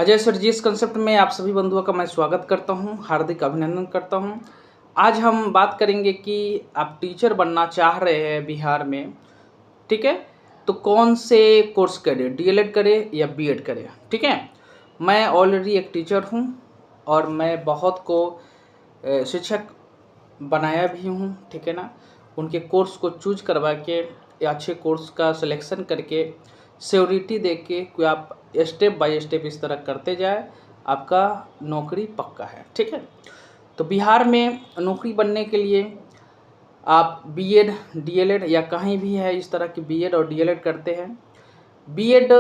Ajay sir जी, इस concept में आप सभी बंधुओं का मैं स्वागत करता हूं, हार्दिक अभिनंदन करता हूं। आज हम बात करेंगे कि आप टीचर बनना चाह रहे हैं बिहार में, ठीक है? तो कौन से कोर्स करें, डीएलएड करें या बीएड करें, ठीक है? मैं ऑलरेडी एक टीचर हूं और मैं बहुत को शिक्षक बनाया भी हूं, ठीक है ना? उनके कोर्स को चूज करवा के या अच्छे कोर्स का सिलेक्शन करके श्योरिटी दे के कि आप स्टेप बाय स्टेप इस तरह करते जाए, आपका नौकरी पक्का है, ठीक है? तो बिहार में नौकरी बनने के लिए आप बीएड, डीएलएड या कहीं भी है इस तरह की बीएड और डीएलएड करते हैं। बीएड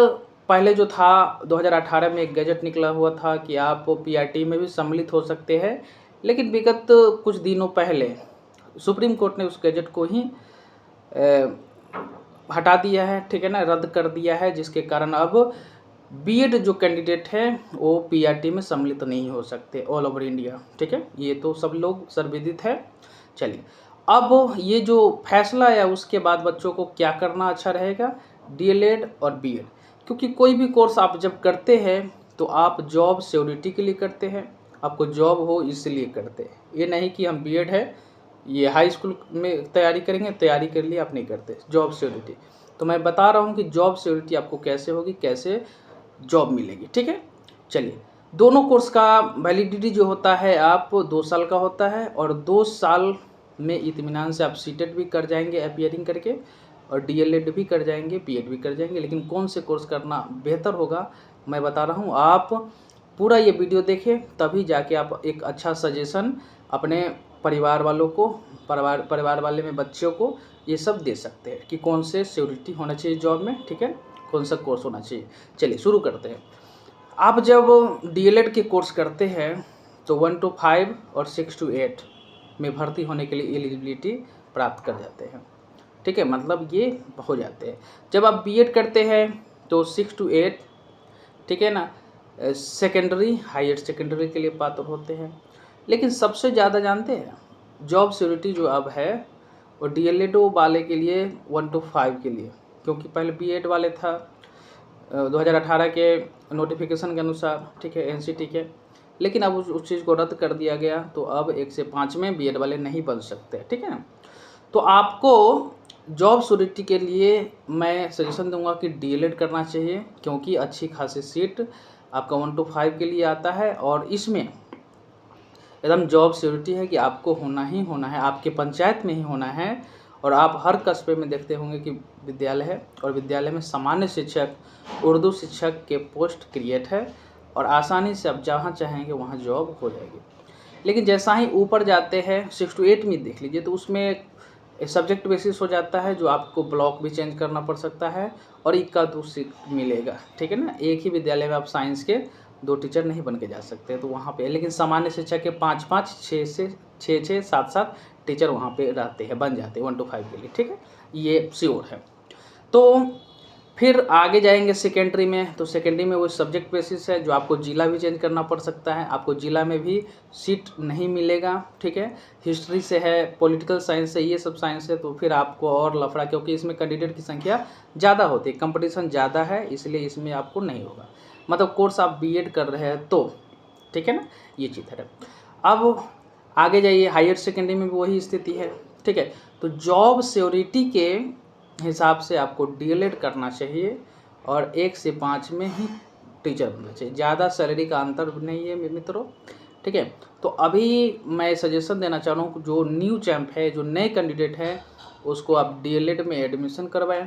पहले जो था 2018 में एक गैजेट निकला हुआ था कि आप पीआरटी में भी सम्मिलित हो सकते हैं, लेकिन विगत कुछ दिनों पहले सुप्रीम कोर्ट ने उस गैजेट को ही हटा दिया है, ठीक है ना, रद्द कर दिया है, जिसके कारण अब बीएड जो कैंडिडेट है वो पीआरटी में सम्मिलित नहीं हो सकते ऑल ओवर इंडिया, ठीक है? ये तो सब लोग सर्वविदित है। चलिए, अब ये जो फैसला आया उसके बाद बच्चों को क्या करना अच्छा रहेगा, डीएलएड और बीएड, क्योंकि कोई भी कोर्स आप जब करते हैं तो आप जॉब सिक्योरिटी के लिए करते हैं, आपको जॉब हो इसलिए करते हैं। ये नहीं कि हम बीएड है, ये हाई स्कूल में तैयारी करेंगे, तैयारी कर लिए आप नहीं करते, जॉब सिक्योरिटी। तो मैं बता रहा हूँ कि जॉब सिक्योरिटी आपको कैसे होगी, कैसे जॉब मिलेगी, ठीक है? चलिए, दोनों कोर्स का वैलिडिटी जो होता है आप 2 साल का होता है और 2 साल में इत्मीनान से आप सीटेट भी कर जाएंगे अपीयरिंग करके और डीएलएड भी कर जाएंगे, बीएड भी कर जाएंगे। लेकिन कौन से कोर्स करना बेहतर होगा मैं बता रहा हूँ, आप पूरा ये वीडियो देखें, तभी जाके आप एक अच्छा सजेशन अपने परिवार वालों को, परिवार वाले में बच्चों को ये सब दे सकते हैं कि कौन से सिक्योरिटी होना चाहिए जॉब में, ठीक है, कौन सा कोर्स होना चाहिए। चलिए शुरू करते हैं। आप जब डीएलएड के कोर्स करते हैं तो 1 to 5 और 6 to 8 में भर्ती होने के लिए एलिजिबिलिटी प्राप्त कर जाते हैं, ठीक है, मतलब ये हो जाते हैं। जब आप बीएड करते हैं तो 6 to 8, ठीक है ना, सेकेंडरी हायर सेकेंडरी के लिए पात्र होते हैं। लेकिन सबसे ज़्यादा जानते हैं जॉब सिक्योरिटी जो अब है वो डीएलएड वाले के लिए 1 to 5 के लिए, क्योंकि पहले बीएड वाले था 2018 के नोटिफिकेशन के अनुसार, ठीक है, एनसीटी के। लेकिन अब उस चीज़ को रद्द कर दिया गया, तो अब 1 से 5 में बीएड वाले नहीं बन सकते, ठीक है ना? तो आपको जॉब सिक्योरिटी के लिए मैं सजेशन दूंगा कि डीएलएड करना चाहिए, क्योंकि अच्छी खासी सीट आपका 1 to 5 के लिए आता है और इसमें एकदम जॉब सिक्योरिटी है कि आपको होना ही होना है, आपके पंचायत में ही होना है। और आप हर कस्बे में देखते होंगे कि विद्यालय है और विद्यालय में सामान्य शिक्षक, उर्दू शिक्षक के पोस्ट क्रिएट है और आसानी से आप जहाँ चाहेंगे वहाँ जॉब हो जाएगी। लेकिन जैसा ही ऊपर जाते हैं 6 to 8 में देख लीजिए, तो उसमें सब्जेक्ट बेसिस हो जाता है, जो आपको ब्लॉक भी चेंज करना पड़ सकता है और इक्का दूसरी मिलेगा, ठीक है ना? एक ही विद्यालय में आप साइंस के 2 टीचर नहीं बन के जा सकते, तो वहाँ पे। लेकिन सामान्य शिक्षा के 5-5, 6 से 6-6, 7-7 टीचर वहाँ पे रहते हैं, बन जाते हैं 1 to 5 के लिए, ठीक है, ये श्योर है। तो फिर आगे जाएंगे सेकेंडरी में, तो सेकेंडरी में वो सब्जेक्ट बेसिस है, जो आपको जिला भी चेंज करना पड़ सकता है, आपको जिला में भी सीट नहीं मिलेगा, ठीक है? हिस्ट्री से है, पॉलिटिकल साइंस से, ये सब साइंस है, तो फिर आपको और लफड़ा, क्योंकि इसमें कैंडिडेट की संख्या ज़्यादा होती है, कंपटीशन ज़्यादा है, इसलिए इसमें आपको नहीं होगा। मतलब कोर्स आप बीएड कर रहे हैं तो, ठीक है ना, ये चीज़ है। अब आगे जाइए, हायर सेकेंडरी में भी वही स्थिति है, ठीक है? तो जॉब सिक्योरिटी के हिसाब से आपको डीएलएड करना चाहिए और 1 से 5 में ही टीचर बनना चाहिए, ज़्यादा सैलरी का अंतर नहीं है मित्रों, ठीक है? तो अभी मैं सजेशन देना चाह रहा हूँ, जो न्यू चैम्प है, जो नए कैंडिडेट है, उसको आप डीएलएड में एडमिशन करवाएं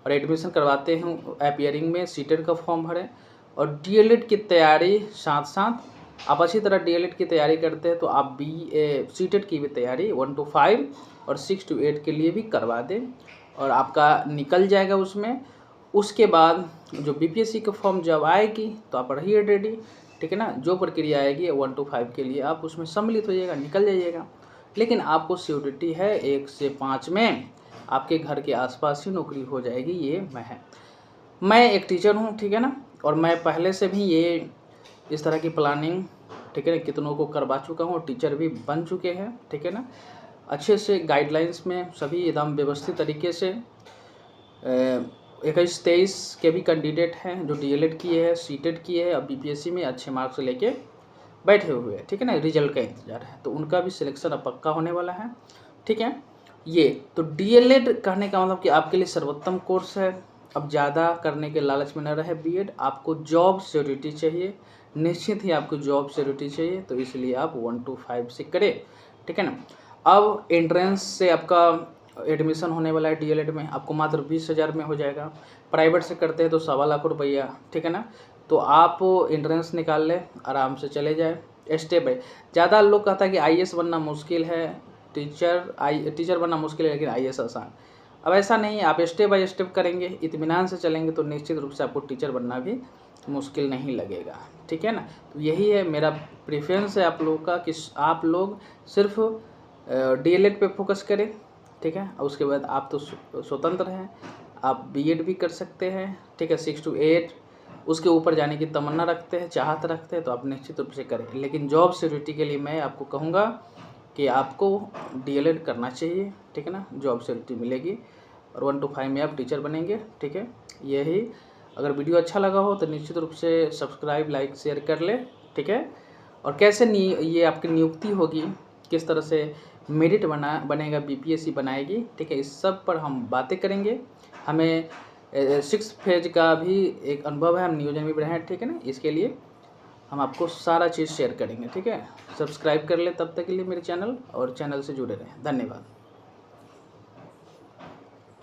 और एडमिशन करवाते हैं अपीयरिंग में सीटेट का फॉर्म भरें और डीएलएड की तैयारी साथ साथ आप अच्छी तरह डीएलएड की तैयारी करते हैं तो आप सीटेट की भी तैयारी 1 to 5 और 6 to 8 के लिए भी करवा दें और आपका निकल जाएगा उसमें। उसके बाद जो बीपीएससी का फॉर्म जब आएगी तो आप रहिए रेडी, ठीक है ना? जो प्रक्रिया आएगी 1 to 5 के लिए आप उसमें सम्मिलित होइएगा, निकल जाइएगा। लेकिन आपको सिक्योरिटी है 1 से 5 में आपके घर के आसपास ही नौकरी हो जाएगी, ये मैं एक टीचर हूँ, ठीक है ना? और मैं पहले से भी ये इस तरह की प्लानिंग, ठीक है ना, कितनों को करवा चुका हूँ, टीचर भी बन चुके हैं, ठीक है ना? अच्छे से गाइडलाइंस में सभी एकदम व्यवस्थित तरीके से 21-23 के भी कैंडिडेट हैं जो डीएलएड किए हैं, सीटेड किए हैं और बीपीएससी में अच्छे मार्क्स लेके बैठे हुए हैं, ठीक है ना, रिजल्ट का इंतजार है, तो उनका भी सिलेक्शन अब पक्का होने वाला है, ठीक है। ये तो डीएलएड कहने का मतलब कि आपके लिए सर्वोत्तम कोर्स है। अब ज़्यादा करने के लालच में न रहे बीएड, आपको जॉब सिक्योरिटी चाहिए, निश्चित ही आपको जॉब सिक्योरिटी चाहिए, तो इसलिए आप 1 to 5 से करें, ठीक है ना। अब एंट्रेंस से आपका एडमिशन होने वाला है डीएलएड में, आपको मात्र 20,000 में हो जाएगा। प्राइवेट से करते हैं तो 1.25 लाख रुपया, ठीक है ना। तो आप एंट्रेंस निकाल लें, आराम से चले जाए स्टेप बाय। ज़्यादा लोग कहता है कि आईएएस बनना मुश्किल है, टीचर बनना मुश्किल है, लेकिन आईएएस आसान। अब ऐसा नहीं है, आप स्टेप बाय स्टेप करेंगे, इत्मीनान से चलेंगे तो निश्चित रूप से आपको टीचर बनना भी मुश्किल नहीं लगेगा, ठीक है ना। तो यही है मेरा प्रेफरेंस है आप लोगों का कि आप लोग सिर्फ डीएलएड पे फोकस करें, ठीक है। और उसके बाद आप तो स्वतंत्र हैं, आप बीएड भी कर सकते हैं, ठीक है। 6 to 8 उसके ऊपर जाने की तमन्ना रखते हैं, चाहत रखते हैं, तो आप निश्चित रूप से करें। लेकिन जॉब सिक्योरिटी के लिए मैं आपको कहूँगा कि आपको डीएलएड करना चाहिए, ठीक है ना, जॉब सिक्योरिटी मिलेगी और 1 to 5 में आप टीचर बनेंगे, ठीक है। यही, अगर वीडियो अच्छा लगा हो तो निश्चित रूप से सब्सक्राइब, लाइक, शेयर कर ले, ठीक है। और कैसे ये आपकी नियुक्ति होगी, किस तरह से मेरिट बनेगा, बीपीएससी बनाएगी, ठीक है, इस सब पर हम बातें करेंगे। हमें 6 फेज का भी एक अनुभव है, हम नियोजन भी बनाए हैं, ठीक है ना। इसके लिए हम आपको सारा चीज़ शेयर करेंगे, ठीक है। सब्सक्राइब कर ले तब तक के लिए मेरे चैनल, और चैनल से जुड़े रहें। धन्यवाद।